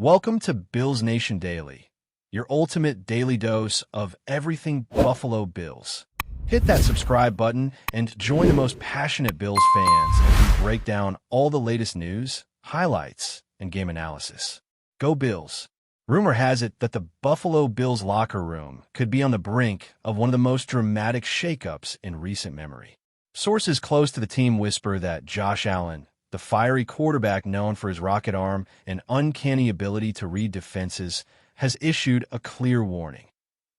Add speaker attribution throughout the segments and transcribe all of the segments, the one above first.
Speaker 1: Welcome to Bills Nation Daily, your ultimate daily dose of everything Buffalo Bills. Hit that subscribe button and join the most passionate Bills fans as we break down all the latest news, highlights, and game analysis. Go Bills! Rumor has it that the Buffalo Bills locker room could be on the brink of one of the most dramatic shakeups in recent memory. Sources close to the team whisper that Josh Allen, the fiery quarterback known for his rocket arm and uncanny ability to read defenses, has issued a clear warning.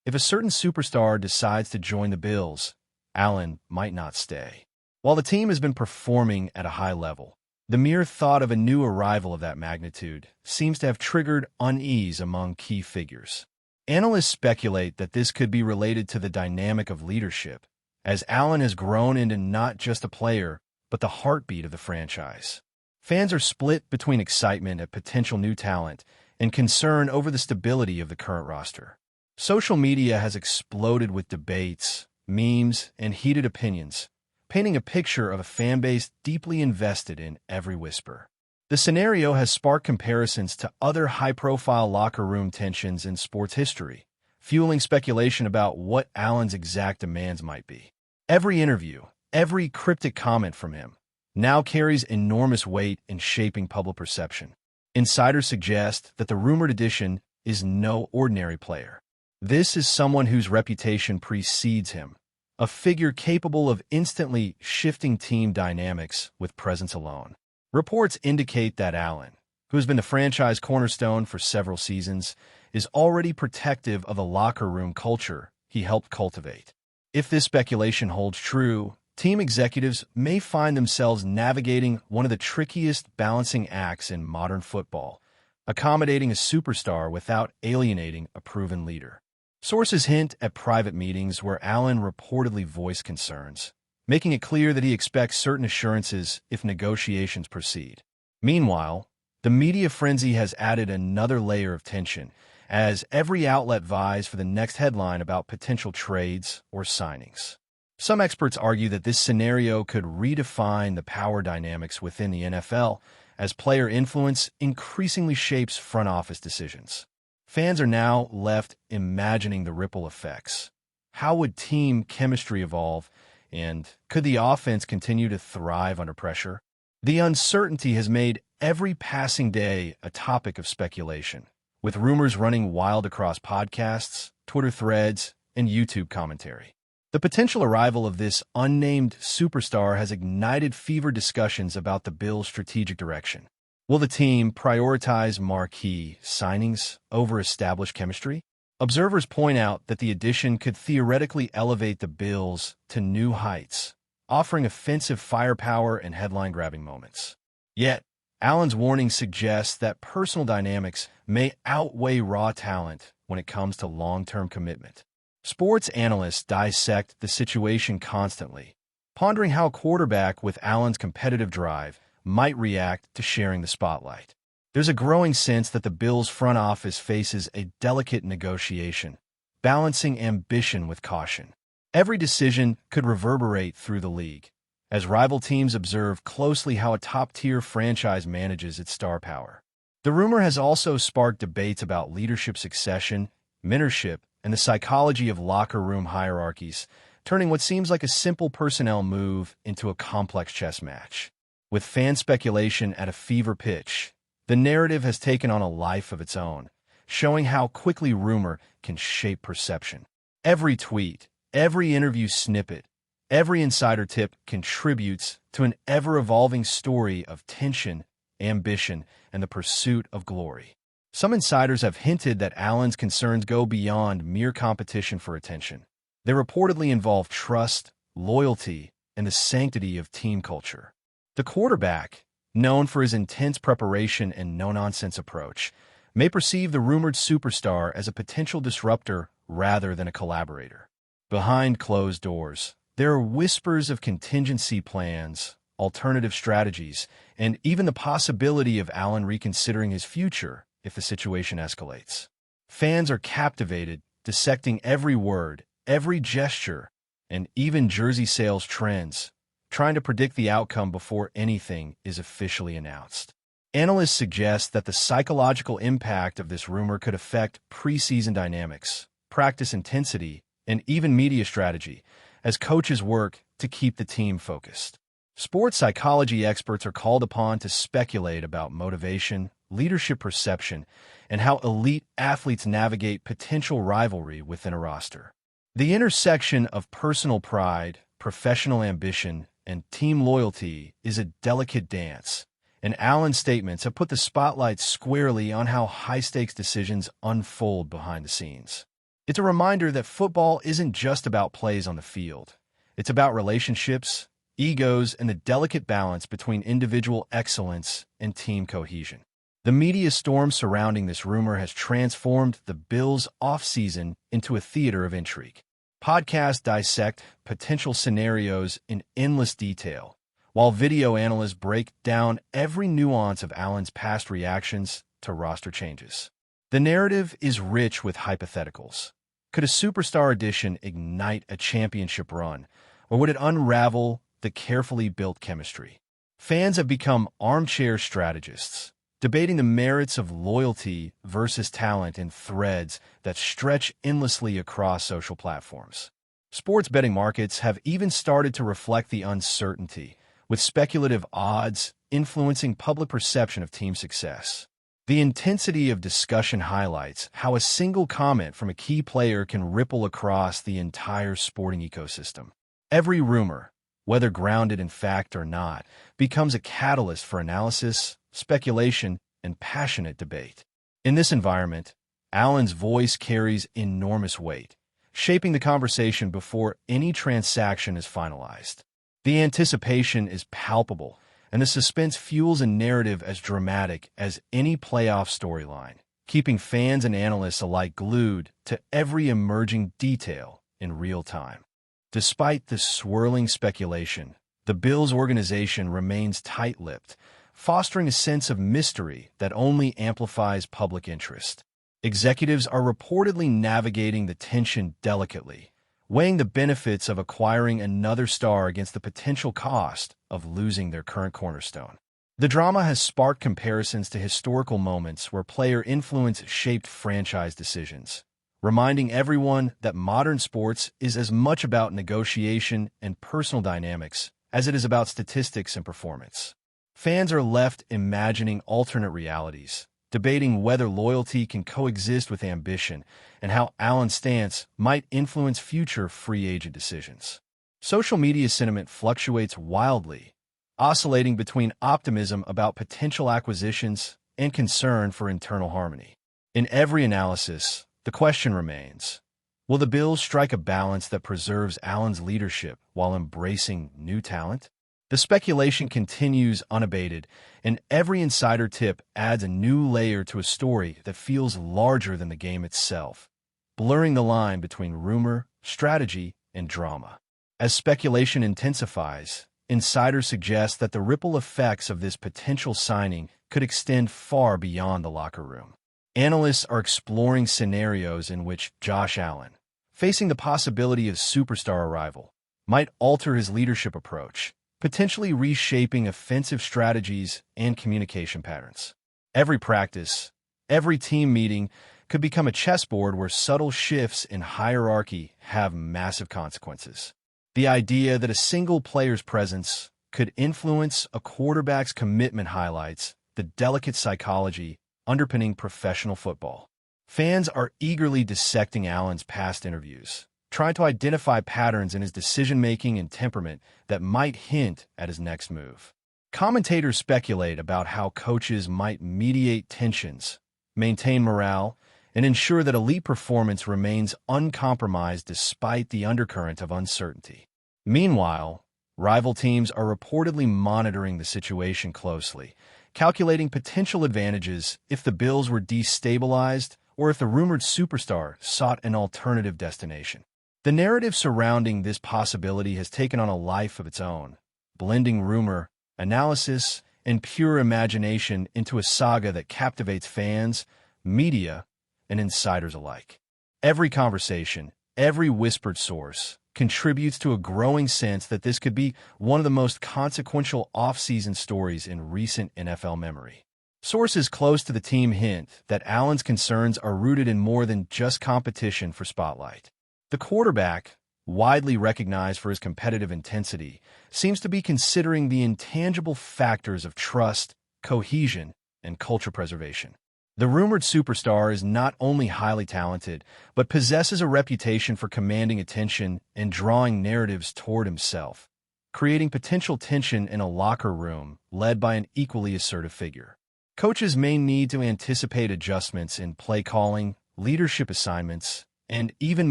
Speaker 1: If a certain superstar decides to join the Bills, Allen might not stay. While the team has been performing at a high level, the mere thought of a new arrival of that magnitude seems to have triggered unease among key figures. Analysts speculate that this could be related to the dynamic of leadership, as Allen has grown into not just a player, but the heartbeat of the franchise. Fans are split between excitement at potential new talent and concern over the stability of the current roster. Social media has exploded with debates, memes, and heated opinions, painting a picture of a fanbase deeply invested in every whisper. The scenario has sparked comparisons to other high-profile locker room tensions in sports history, fueling speculation about what Allen's exact demands might be. Every interview, every cryptic comment from him now carries enormous weight in shaping public perception. Insiders suggest that the rumored addition is no ordinary player. This is someone whose reputation precedes him, a figure capable of instantly shifting team dynamics with presence alone. Reports indicate that Allen, who has been the franchise cornerstone for several seasons, is already protective of the locker room culture he helped cultivate. If this speculation holds true, team executives may find themselves navigating one of the trickiest balancing acts in modern football, accommodating a superstar without alienating a proven leader. Sources hint at private meetings where Allen reportedly voiced concerns, making it clear that he expects certain assurances if negotiations proceed. Meanwhile, the media frenzy has added another layer of tension, as every outlet vies for the next headline about potential trades or signings. Some experts argue that this scenario could redefine the power dynamics within the NFL as player influence increasingly shapes front office decisions. Fans are now left imagining the ripple effects. How would team chemistry evolve, and could the offense continue to thrive under pressure? The uncertainty has made every passing day a topic of speculation, with rumors running wild across podcasts, Twitter threads, and YouTube commentary. The potential arrival of this unnamed superstar has ignited fevered discussions about the Bills' strategic direction. Will the team prioritize marquee signings over established chemistry? Observers point out that the addition could theoretically elevate the Bills to new heights, offering offensive firepower and headline-grabbing moments. Yet, Allen's warning suggests that personal dynamics may outweigh raw talent when it comes to long-term commitment. Sports analysts dissect the situation constantly, pondering how a quarterback with Allen's competitive drive might react to sharing the spotlight. There's a growing sense that the Bills' front office faces a delicate negotiation, balancing ambition with caution. Every decision could reverberate through the league, as rival teams observe closely how a top-tier franchise manages its star power. The rumor has also sparked debates about leadership succession, mentorship, and the psychology of locker room hierarchies, turning what seems like a simple personnel move into a complex chess match. With fan speculation at a fever pitch, the narrative has taken on a life of its own, showing how quickly rumor can shape perception. Every tweet, every interview snippet, every insider tip contributes to an ever-evolving story of tension, ambition, and the pursuit of glory. Some insiders have hinted that Allen's concerns go beyond mere competition for attention. They reportedly involve trust, loyalty, and the sanctity of team culture. The quarterback, known for his intense preparation and no-nonsense approach, may perceive the rumored superstar as a potential disruptor rather than a collaborator. Behind closed doors, there are whispers of contingency plans, alternative strategies, and even the possibility of Allen reconsidering his future if the situation escalates. Fans are captivated, dissecting every word, every gesture, and even jersey sales trends, trying to predict the outcome before anything is officially announced. Analysts suggest that the psychological impact of this rumor could affect preseason dynamics, practice intensity, and even media strategy as coaches work to keep the team focused. Sports psychology experts are called upon to speculate about motivation, leadership perception, and how elite athletes navigate potential rivalry within a roster. The intersection of personal pride, professional ambition, and team loyalty is a delicate dance, and Allen's statements have put the spotlight squarely on how high-stakes decisions unfold behind the scenes. It's a reminder that football isn't just about plays on the field. It's about relationships, egos, and the delicate balance between individual excellence and team cohesion. The media storm surrounding this rumor has transformed the Bills' offseason into a theater of intrigue. Podcasts dissect potential scenarios in endless detail, while video analysts break down every nuance of Allen's past reactions to roster changes. The narrative is rich with hypotheticals. Could a superstar addition ignite a championship run, or would it unravel the carefully built chemistry? Fans have become armchair strategists, debating the merits of loyalty versus talent in threads that stretch endlessly across social platforms. Sports betting markets have even started to reflect the uncertainty, with speculative odds influencing public perception of team success. The intensity of discussion highlights how a single comment from a key player can ripple across the entire sporting ecosystem. Every rumor, whether grounded in fact or not, becomes a catalyst for analysis, speculation, and passionate debate. In this environment, Allen's voice carries enormous weight, shaping the conversation before any transaction is finalized. The anticipation is palpable, and the suspense fuels a narrative as dramatic as any playoff storyline, keeping fans and analysts alike glued to every emerging detail in real time. Despite this swirling speculation, the Bills organization remains tight-lipped, fostering a sense of mystery that only amplifies public interest. Executives are reportedly navigating the tension delicately, weighing the benefits of acquiring another star against the potential cost of losing their current cornerstone. The drama has sparked comparisons to historical moments where player influence shaped franchise decisions, reminding everyone that modern sports is as much about negotiation and personal dynamics as it is about statistics and performance. Fans are left imagining alternate realities, debating whether loyalty can coexist with ambition and how Allen's stance might influence future free agent decisions. Social media sentiment fluctuates wildly, oscillating between optimism about potential acquisitions and concern for internal harmony. In every analysis, the question remains, will the Bills strike a balance that preserves Allen's leadership while embracing new talent? The speculation continues unabated, and every insider tip adds a new layer to a story that feels larger than the game itself, blurring the line between rumor, strategy, and drama. As speculation intensifies, insiders suggest that the ripple effects of this potential signing could extend far beyond the locker room. Analysts are exploring scenarios in which Josh Allen, facing the possibility of superstar arrival, might alter his leadership approach, potentially reshaping offensive strategies and communication patterns. Every practice, every team meeting could become a chessboard where subtle shifts in hierarchy have massive consequences. The idea that a single player's presence could influence a quarterback's commitment highlights the delicate psychology underpinning professional football. Fans are eagerly dissecting Allen's past interviews, trying to identify patterns in his decision-making and temperament that might hint at his next move. Commentators speculate about how coaches might mediate tensions, maintain morale, and ensure that elite performance remains uncompromised despite the undercurrent of uncertainty. Meanwhile, rival teams are reportedly monitoring the situation closely, calculating potential advantages if the Bills were destabilized or if the rumored superstar sought an alternative destination. The narrative surrounding this possibility has taken on a life of its own, blending rumor, analysis, and pure imagination into a saga that captivates fans, media, and insiders alike. Every conversation, every whispered source, contributes to a growing sense that this could be one of the most consequential off-season stories in recent NFL memory. Sources close to the team hint that Allen's concerns are rooted in more than just competition for spotlight. The quarterback, widely recognized for his competitive intensity, seems to be considering the intangible factors of trust, cohesion, and culture preservation. The rumored superstar is not only highly talented, but possesses a reputation for commanding attention and drawing narratives toward himself, creating potential tension in a locker room led by an equally assertive figure. Coaches may need to anticipate adjustments in play calling, leadership assignments, and even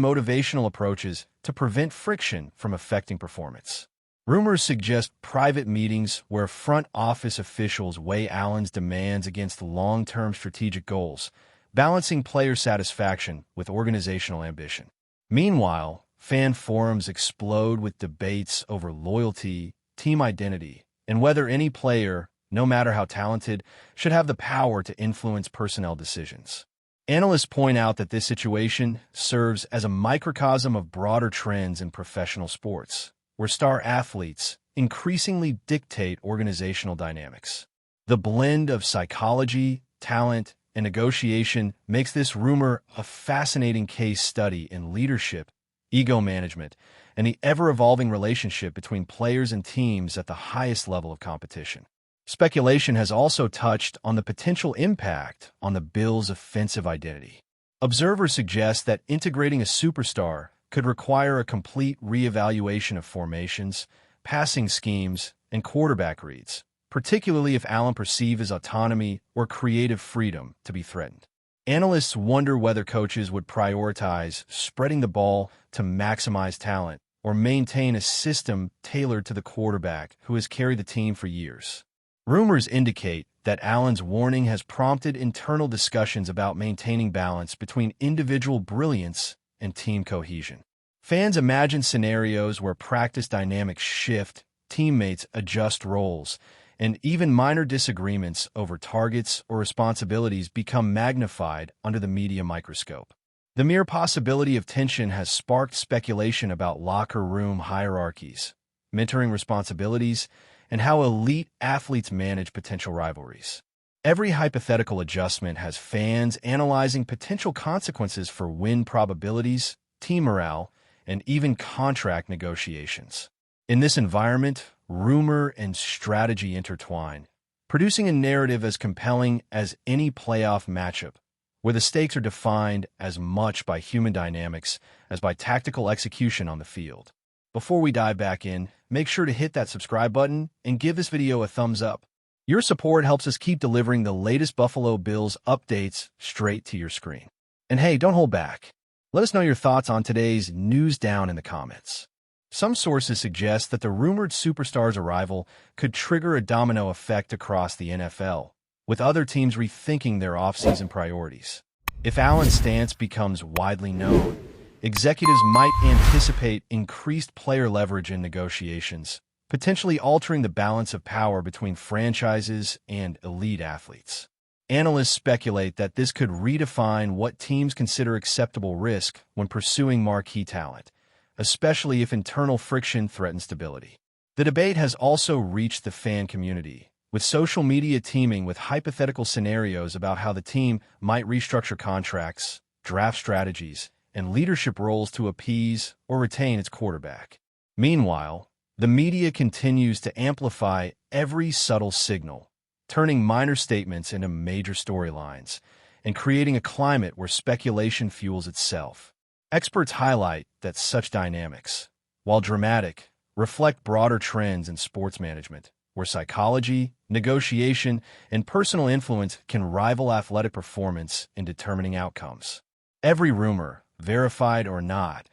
Speaker 1: motivational approaches to prevent friction from affecting performance. Rumors suggest private meetings where front office officials weigh Allen's demands against long-term strategic goals, balancing player satisfaction with organizational ambition. Meanwhile, fan forums explode with debates over loyalty, team identity, and whether any player, no matter how talented, should have the power to influence personnel decisions. Analysts point out that this situation serves as a microcosm of broader trends in professional sports, where star athletes increasingly dictate organizational dynamics. The blend of psychology, talent, and negotiation makes this rumor a fascinating case study in leadership, ego management, and the ever-evolving relationship between players and teams at the highest level of competition. Speculation has also touched on the potential impact on the Bills' offensive identity. Observers suggest that integrating a superstar could require a complete reevaluation of formations, passing schemes, and quarterback reads, particularly if Allen perceives his autonomy or creative freedom to be threatened. Analysts wonder whether coaches would prioritize spreading the ball to maximize talent or maintain a system tailored to the quarterback who has carried the team for years. Rumors indicate that Allen's warning has prompted internal discussions about maintaining balance between individual brilliance and team cohesion. Fans imagine scenarios where practice dynamics shift, teammates adjust roles, and even minor disagreements over targets or responsibilities become magnified under the media microscope. The mere possibility of tension has sparked speculation about locker room hierarchies, mentoring responsibilities, and how elite athletes manage potential rivalries. Every hypothetical adjustment has fans analyzing potential consequences for win probabilities, team morale, and even contract negotiations. In this environment, rumor and strategy intertwine, producing a narrative as compelling as any playoff matchup, where the stakes are defined as much by human dynamics as by tactical execution on the field. Before we dive back in, make sure to hit that subscribe button and give this video a thumbs up. Your support helps us keep delivering the latest Buffalo Bills updates straight to your screen. And hey, don't hold back. Let us know your thoughts on today's news down in the comments. Some sources suggest that the rumored superstar's arrival could trigger a domino effect across the NFL, with other teams rethinking their offseason priorities. If Allen's stance becomes widely known, executives might anticipate increased player leverage in negotiations, potentially altering the balance of power between franchises and elite athletes. Analysts speculate that this could redefine what teams consider acceptable risk when pursuing marquee talent, especially if internal friction threatens stability. The debate has also reached the fan community, with social media teeming with hypothetical scenarios about how the team might restructure contracts, draft strategies, and leadership roles to appease or retain its quarterback. Meanwhile, the media continues to amplify every subtle signal, turning minor statements into major storylines and creating a climate where speculation fuels itself. Experts highlight that such dynamics, while dramatic, reflect broader trends in sports management, where psychology, negotiation, and personal influence can rival athletic performance in determining outcomes. Every rumor, verified or not,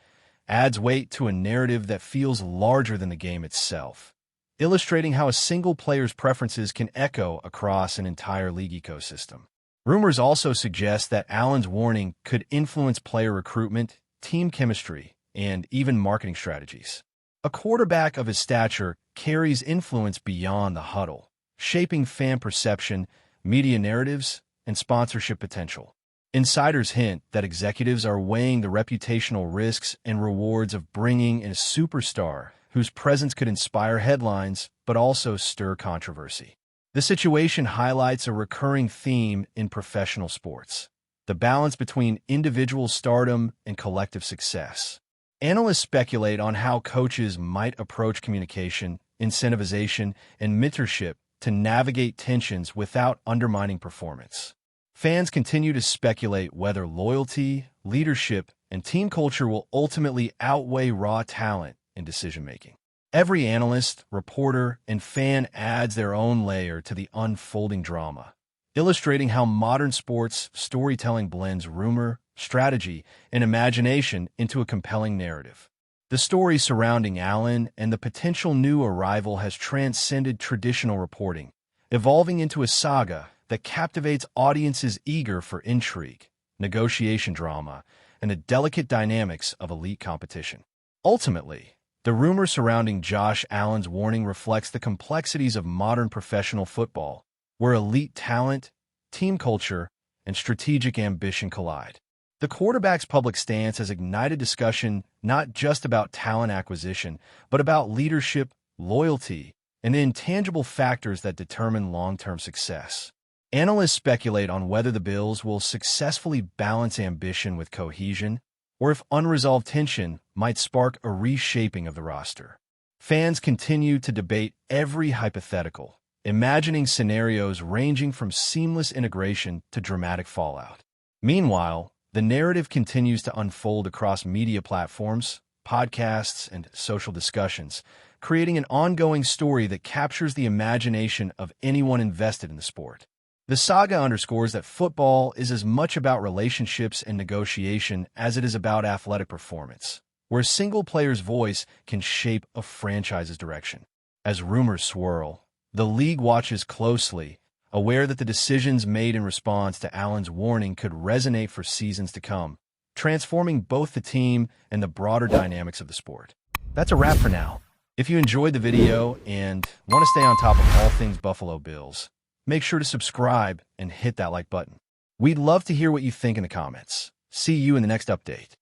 Speaker 1: adds weight to a narrative that feels larger than the game itself, illustrating how a single player's preferences can echo across an entire league ecosystem. Rumors also suggest that Allen's warning could influence player recruitment, team chemistry, and even marketing strategies. A quarterback of his stature carries influence beyond the huddle, shaping fan perception, media narratives, and sponsorship potential. Insiders hint that executives are weighing the reputational risks and rewards of bringing in a superstar whose presence could inspire headlines but also stir controversy. The situation highlights a recurring theme in professional sports: the balance between individual stardom and collective success. Analysts speculate on how coaches might approach communication, incentivization, and mentorship to navigate tensions without undermining performance. Fans continue to speculate whether loyalty, leadership, and team culture will ultimately outweigh raw talent in decision-making. Every analyst, reporter, and fan adds their own layer to the unfolding drama, illustrating how modern sports storytelling blends rumor, strategy, and imagination into a compelling narrative. The story surrounding Allen and the potential new arrival has transcended traditional reporting, evolving into a saga that captivates audiences eager for intrigue, negotiation drama, and the delicate dynamics of elite competition. Ultimately, the rumor surrounding Josh Allen's warning reflects the complexities of modern professional football, where elite talent, team culture, and strategic ambition collide. The quarterback's public stance has ignited discussion not just about talent acquisition, but about leadership, loyalty, and the intangible factors that determine long-term success. Analysts speculate on whether the Bills will successfully balance ambition with cohesion, or if unresolved tension might spark a reshaping of the roster. Fans continue to debate every hypothetical, imagining scenarios ranging from seamless integration to dramatic fallout. Meanwhile, the narrative continues to unfold across media platforms, podcasts, and social discussions, creating an ongoing story that captures the imagination of anyone invested in the sport. The saga underscores that football is as much about relationships and negotiation as it is about athletic performance, where a single player's voice can shape a franchise's direction. As rumors swirl, the league watches closely, aware that the decisions made in response to Allen's warning could resonate for seasons to come, transforming both the team and the broader dynamics of the sport. That's a wrap for now. If you enjoyed the video and want to stay on top of all things Buffalo Bills, make sure to subscribe and hit that like button. We'd love to hear what you think in the comments. See you in the next update.